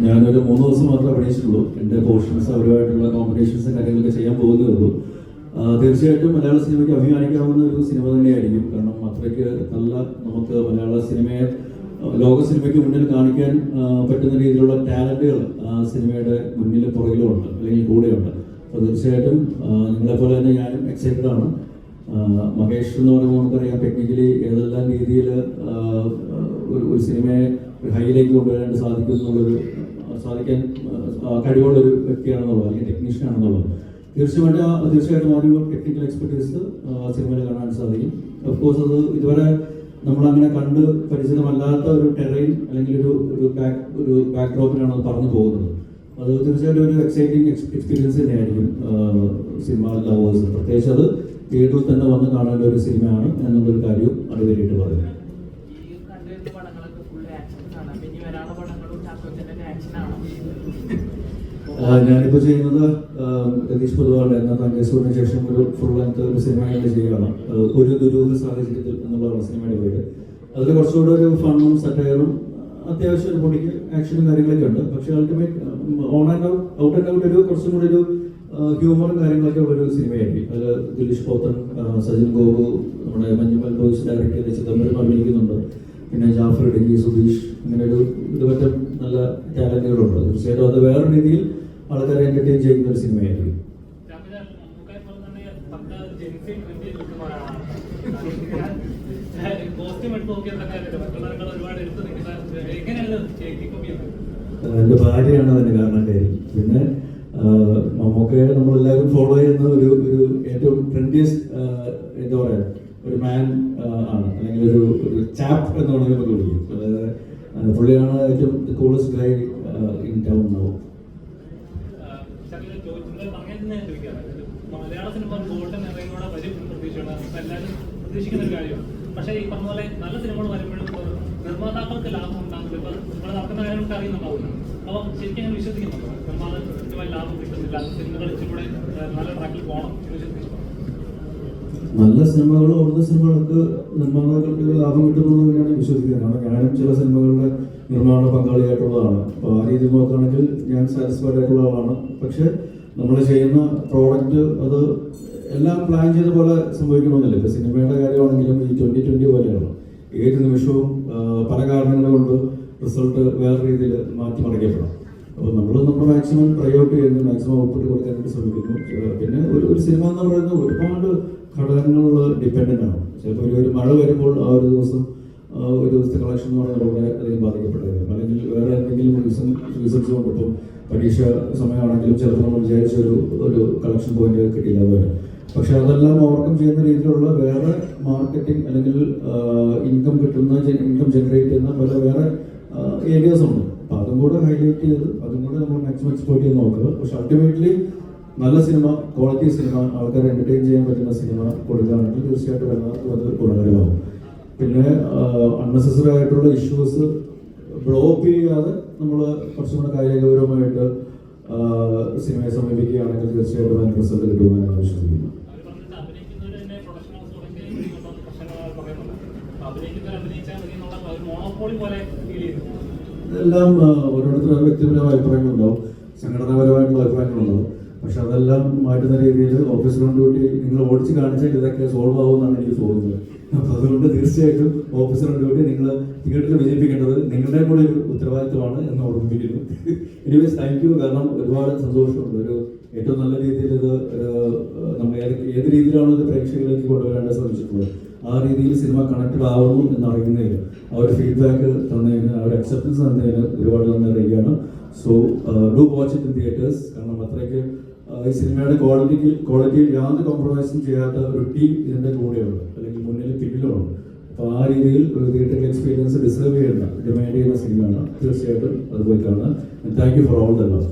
ഞാനൊരു 3 ദിവസം മാത്രമേ പഠിച്ചിട്ടുള്ളൂ. എൻ്റെ പോർഷൻസ് അവരുമായിട്ടുള്ള കോമ്പറ്റീഷൻസും കാര്യങ്ങളൊക്കെ ചെയ്യാൻ പോകുന്നേ ഉള്ളൂ. തീർച്ചയായിട്ടും മലയാള സിനിമയ്ക്ക് അഭിമാനിക്കാവുന്ന ഒരു സിനിമ തന്നെയായിരിക്കും. കാരണം അത്രയ്ക്ക് നല്ല നമുക്ക് മലയാള സിനിമയെ ലോക സിനിമയ്ക്ക് മുന്നിൽ കാണിക്കാൻ പറ്റുന്ന രീതിയിലുള്ള ടാലൻറ്റുകൾ ആ സിനിമയുടെ മുന്നിൽ പുറകിലുമുണ്ട്, അല്ലെങ്കിൽ കൂടെയുണ്ട്. അപ്പോൾ തീർച്ചയായിട്ടും നിങ്ങളെപ്പോലെ തന്നെ ഞാനും എക്സൈറ്റഡ് ആണ്. മഹേഷ് എന്ന് പറയുമ്പോൾ നമുക്കറിയാം ടെക്നിക്കലി ഏതെല്ലാം രീതിയിൽ ഒരു സിനിമയെ ഒരു ഹൈയിലേക്ക് കൊണ്ടുവരാൻ സാധിക്കാൻ കഴിവുള്ളൊരു വ്യക്തിയാണെന്നുള്ളത്, അല്ലെങ്കിൽ ടെക്നീഷ്യൻ ആണെന്നുള്ളത്. തീർച്ചയായിട്ടും ആ ഒരു ടെക്നിക്കൽ എക്സ്പെർട്ടീസ് സിനിമയിൽ കാണാൻ സാധിക്കും. ഓഫ്കോഴ്സ് അത് ഇതുവരെ നമ്മളങ്ങനെ കണ്ട് പരിചിതമല്ലാത്ത ഒരു ടെറൈൻ അല്ലെങ്കിൽ ഒരു ബാക്ക്ഡ്രോപ്പിനാണ് അത് പറഞ്ഞു പോകുന്നത്. അത് തീർച്ചയായിട്ടും ഒരു എക്സൈറ്റിംഗ് എക്സ്പീരിയൻസ് തന്നെയായിരിക്കും സിനിമ ലവേഴ്സ്. പ്രത്യേകിച്ച് അത് തിയേറ്ററിൽ തന്നെ വന്ന് കാണേണ്ട ഒരു സിനിമയാണ് എന്നുള്ളൊരു കാര്യവും അടിവരായിട്ട് പറയുന്നത്. ഞാനിപ്പോൾ ചെയ്യുന്നത് രതീഷ് പൊതുവാളുടെ എന്ന തങ്കേശ്വറിന് ശേഷം ഒരു ഫുൾ ലെങ്ത് ഒരു സിനിമ ചെയ്യുകയാണ്. ഒരു ദുരൂഹ സാഹചര്യത്തിൽ എന്നുള്ളതാണ് സിനിമയുടെ പേര്. അതിൽ കുറച്ചുകൂടെ ഒരു ഫണ്ണും സറ്റയറും അത്യാവശ്യം ഒരു പൊടിക്ക് ആക്ഷനും കാര്യങ്ങളൊക്കെ ഉണ്ട്. പക്ഷേ അൾട്ടിമേറ്റ് ഔട്ട് ആൻഡ് ഔട്ട് ഒരു കുറച്ചും കൂടി ഒരു ഹ്യൂമറും കാര്യങ്ങളൊക്കെ ഉള്ളൊരു സിനിമയായിരിക്കും. അതിൽ ദിലീഷ് പോത്തൻ, സജിൻ ഗോപു, നമ്മുടെ മഞ്ജുമൽ ബോയ്സ് ഡയറക്ട് ചെയ്ത ചിദംബരം അഭിനയിക്കുന്നുണ്ട്. പിന്നെ ജാഫർ ഇടുക്കി, സുധീഷ്, അങ്ങനെ ഒരു ഇതുപറ്റ നല്ല ടാലന്റുകളുണ്ട്. തീർച്ചയായിട്ടും അത് വേറെ രീതിയിൽ ആൾക്കാരെ എന്റർടൈൻ ചെയ്യുന്ന ഒരു സിനിമയായിരിക്കും. എൻ്റെ ഭാര്യയാണ് അതിന് കാരണക്കാരി. പിന്നെ മമ്മൂക്കയെ നമ്മളെല്ലാവരും ഫോളോ ചെയ്യുന്ന ഒരു ഏറ്റവും ട്രെൻഡിയസ്റ്റ് എന്താ പറയുക ഒരു മാൻ ആണ്, അല്ലെങ്കിൽ ഒരു ചാപ്പ് എന്ന് വേണമെങ്കിൽ നമുക്ക് വിളിക്കും. അതായത് പുള്ളിയാണ് ഏറ്റവും coolest Guy in town now. Malayala cinema golden എറയോടെ വരും എല്ലാവരും പ്രതീക്ഷിക്കുന്ന ഒരു കാര്യമാണ്. പക്ഷേ ഈ പറഞ്ഞ പോലെ നല്ല സിനിമകൾ വരുമ്പോഴും നിർമ്മാതാക്കൾക്ക് ലാഭം ഉണ്ടാകുന്നത് ഇപ്പോൾ നമ്മൾ നടക്കുന്ന കാര്യങ്ങൾക്ക് അറിയുന്നുണ്ടാവില്ല. അപ്പോൾ ശരിക്കും ഞാൻ വിശ്വസിക്കുന്നുണ്ടോ നിർമ്മാതാക്കൾക്ക് കൃത്യമായി ലാഭം കിട്ടുന്നില്ല, സിനിമകൾ ഇച്ചിലൂടെ നല്ല ട്രാക്കിൽ പോകണം എന്ന് വിശ്വസിക്കുന്നു? നല്ല സിനിമകൾ ഓടുന്ന സിനിമകൾക്ക് നിർമ്മാതാക്കൾക്ക് ലാഭം കിട്ടുന്നത് തന്നെയാണ് വിശ്വസിക്കുന്നത്. കാരണം ഞാനും ചില സിനിമകളുടെ നിർമ്മാണ പങ്കാളിയായിട്ടുള്ളതാണ്. അപ്പോൾ ആ രീതിയിൽ നോക്കുകയാണെങ്കിൽ ഞാൻ സാറ്റിസ്ഫൈഡ് ആയിട്ടുള്ള ആളാണ്. പക്ഷെ നമ്മൾ ചെയ്യുന്ന പ്രോഡക്റ്റ് അത് എല്ലാം പ്ലാൻ ചെയ്ത പോലെ സംഭവിക്കണമെന്നില്ല. ഇപ്പോൾ സിനിമയുടെ കാര്യമാണെങ്കിലും ഈ 2020 പോലെയാണ്. ഏത് നിമിഷവും പല കാരണങ്ങൾ കൊണ്ട് റിസൾട്ട് വേറെ രീതിയിൽ മാറ്റിമറിക്കപ്പെടാം. അപ്പോൾ നമ്മൾ മാക്സിമം പ്രയോറിറ്റി ചെയ്യുന്നു, മാക്സിമം ഔട്ട്പുട്ട് കൊടുക്കാനായിട്ട് ശ്രമിക്കുന്നു. പിന്നെ ഒരു സിനിമ എന്ന് പറയുന്നത് ഒരുപാട് ഘടകങ്ങൾ ഡിപ്പെൻഡൻ്റ് ആണ്. ചിലപ്പോൾ ഒരു മഴ വരുമ്പോൾ ആ ഒരു ദിവസത്തെ കളക്ഷൻ എന്ന് പറയുന്നത് വളരെ അധികം ബാധിക്കപ്പെട്ടതായിരിക്കും. അല്ലെങ്കിൽ വേറെ എന്തെങ്കിലും റീസൺസ് കൊണ്ട് ഇപ്പോൾ പരീക്ഷ സമയമാണെങ്കിലും ചിലപ്പോൾ നമ്മൾ വിചാരിച്ച ഒരു കളക്ഷൻ പോയിന്റ് കിട്ടിയില്ല അതുവരെ. പക്ഷെ അതെല്ലാം ഓവർകം ചെയ്യുന്ന രീതിയിലുള്ള വേറെ മാർക്കറ്റിംഗ് അല്ലെങ്കിൽ ഇൻകം ജനറേറ്റ് ചെയ്യുന്ന പല വേറെ ഏരിയാസ് ഉണ്ട്. അപ്പോൾ അതും കൂടെ ഹൈലൈറ്റ് ചെയ്ത് അതും കൂടെ നമ്മൾ മാക്സിമം എക്സ്പ്ലോർട്ട് ചെയ്ത് നോക്കുക. പക്ഷെ അൾട്ടിമേറ്റ്ലി നല്ല സിനിമ, ക്വാളിറ്റി സിനിമ, ആൾക്കാരെ എൻ്റർടൈൻ ചെയ്യാൻ പറ്റുന്ന സിനിമ കൊടുക്കുകയാണെങ്കിൽ തീർച്ചയായിട്ടും എല്ലാവർക്കും അത് ഗുണകരമാകും. പിന്നെ അൺനെസസറി ആയിട്ടുള്ള ഇഷ്യൂസ് ബ്ലോക്ക് ചെയ്യാതെ നമ്മൾ കുറച്ചും കൂടെ കാര്യഗൗരവമായിട്ട് സിനിമയെ സമീപിക്കുകയാണെങ്കിൽ തീർച്ചയായിട്ടും അതിന് റിസൾട്ട് കിട്ടുമെന്ന് ഞാൻ വിശ്വസിക്കുന്നു. ഇതെല്ലാം ഓരോരുത്തരും വ്യക്തിപരമായ അഭിപ്രായങ്ങളുണ്ടാവും, സംഘടനാപരമായിട്ടുള്ള അഭിപ്രായങ്ങളുണ്ടാവും. പക്ഷെ അതെല്ലാം മാറ്റുന്ന രീതിയിൽ ഓഫീസ് ഡ്യൂട്ടി നിങ്ങൾ ഓടിച്ച് കാണിച്ചാൽ ഇതൊക്കെ സോൾവ് ആവുമെന്നാണ് എനിക്ക് തോന്നുന്നത്. അപ്പോൾ അതുകൊണ്ട് തീർച്ചയായിട്ടും ഓഫീസർ ഡ്യൂട്ടി നിങ്ങൾ തിയേറ്ററിൽ വിജയിപ്പിക്കേണ്ടത് നിങ്ങളുടെ കൂടെ ഒരു ഉത്തരവാദിത്വമാണ് എന്ന് ഓർമ്മിപ്പിക്കുന്നു. Anyways thank you. കാരണം ഒരുപാട് സന്തോഷമുണ്ട്. ഏറ്റവും നല്ല രീതിയിൽ ഇത് നമ്മൾ ഏത് രീതിയിലാണ് ഇത് പ്രേക്ഷകരിലേക്ക് കൊണ്ടുവരാൻ ശ്രമിച്ചിട്ടുള്ളത് ആ രീതിയിൽ സിനിമ കണക്റ്റഡ് ആവുന്നു എന്നറിയുന്നതിന്, ആ ഒരു ഫീഡ്ബാക്ക് തന്നതിന്, ആ ഒരു അക്സെപ്റ്റൻസ് തന്നതിന് ഒരുപാട് നന്ദി അറിയിക്കുകയാണ്. So do watch it in theatres. കാരണം അത്രയ്ക്ക് ഈ സിനിമയുടെ ക്വാളിറ്റിയിൽ യാതൊരു കോംപ്രമൈസും ചെയ്യാത്ത ഒരു ടീം ഇതിൻ്റെ കൂടെയുണ്ട്, അല്ലെങ്കിൽ മുന്നിൽ പിന്നിലുമുണ്ട്. അപ്പോൾ ആ രീതിയിൽ ഒരു തിയേറ്ററിൽ എക്സ്പീരിയൻസ് ഡിമാൻഡ് ചെയ്യുന്ന സിനിമയാണ്. തീർച്ചയായിട്ടും അത് പോയി കാണുക. Thank you for all the love.